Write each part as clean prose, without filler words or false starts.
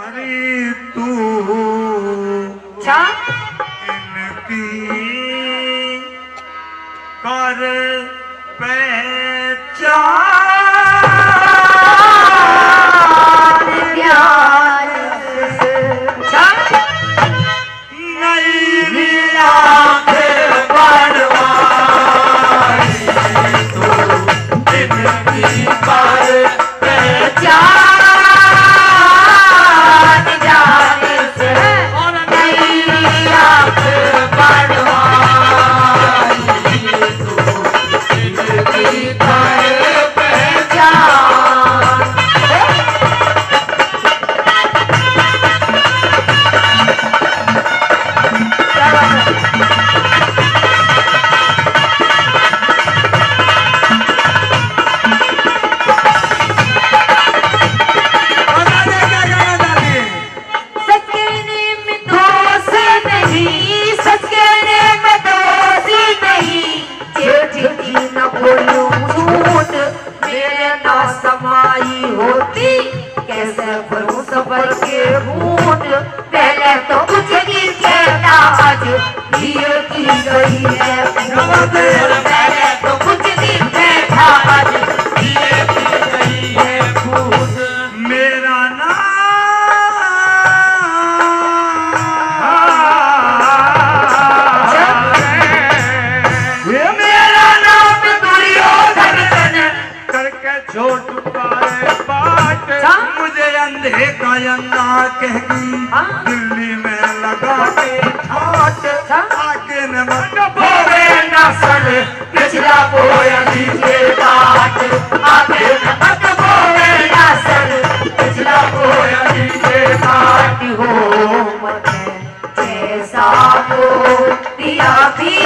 अरे तू इनकी कर पहचान ज्ञान नहीं मिला बनवाई तू इनकी कर पहचान ज्ञान से और नहीं मिला पहले तो कुछ नहीं कहता आज धीर की गई है पहले तो कुछ नहीं कहता आज धीर की गई है फूट मेरा नाम दुर्योधन करके छोड़ पाए बाट मुझे अंधे का अंधा कहगी दिल्ली में लगा के ठाट आगे न मत बोले न सर पिछला बोया के बाट आगे न मत बोले न सर पिछला बोया के बाट हो मत जैसा हो दिया भी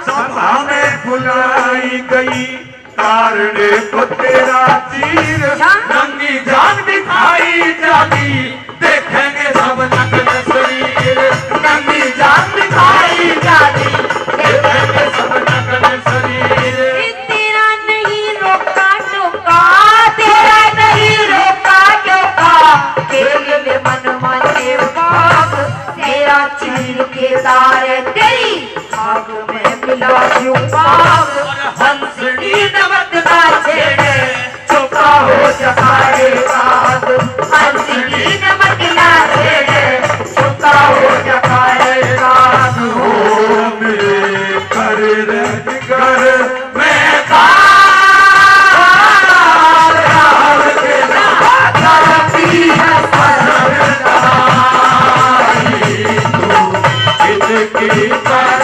सभा में बुलाई गई कारणे को तेरा तीर नंगी जान दिखाई जाती देखेंगे सब नग्न शरीर नंगी जान दिखाई जाती देखेंगे सब नग्न शरीर तेरा नहीं रोका टोका तेरा नहीं रोका टोका तेरे में मन माने पाप तेरा चीर के तारे तेरी आग में मिला क्यों पाप हंसनी नमक ना छेड़े चुपा हो जखाए काग हंसनी नमक ना छेड़े चुपा हो जखाए काग हो मेरे कर कर मैं काल के नाती है इनकी कर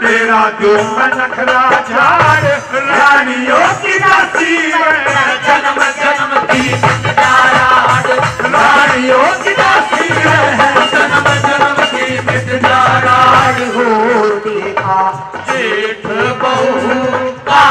तेरा जो नखरा झाड़ रानियों की दासी जन्म जन्म की रानियों की दासी जन्म जन्म की मिटनाराज हो देखा जेठ बहू का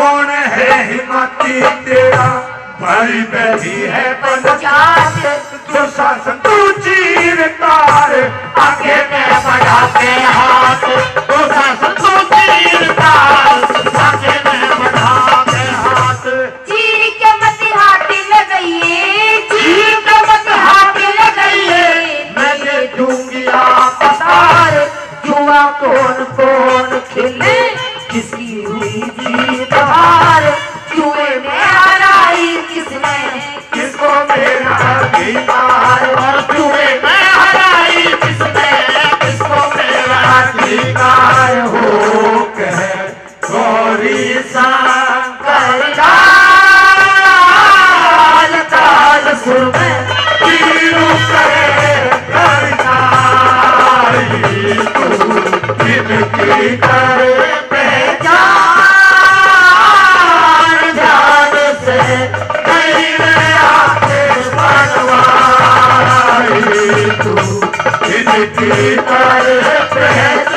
कौन है हिम्मती तेरा भाई बैठी है पंचायत जो शासन तू चीरतार आगे में बढ़ा के हाथ जो शासन तू चीरतार आगे में बढ़ा के हाथ चीर के मत हाथ लगाइए चीर के मत हाथ लगाइए मैं दे दूंगी आप तार जुआ कौन कौन खेले किसकी हुई जीत हार जुए में हराई किसने किसको मेरा अधिकार और जुए में हराई किसने किसको मेरा अधिकार हो कह गौरी शंकर ताल ताल सुर में तीनों करे करतारी तू जिनकी करे पहचान ध्यान से कहीं आके बनवाई तू जिनकी करे पहचान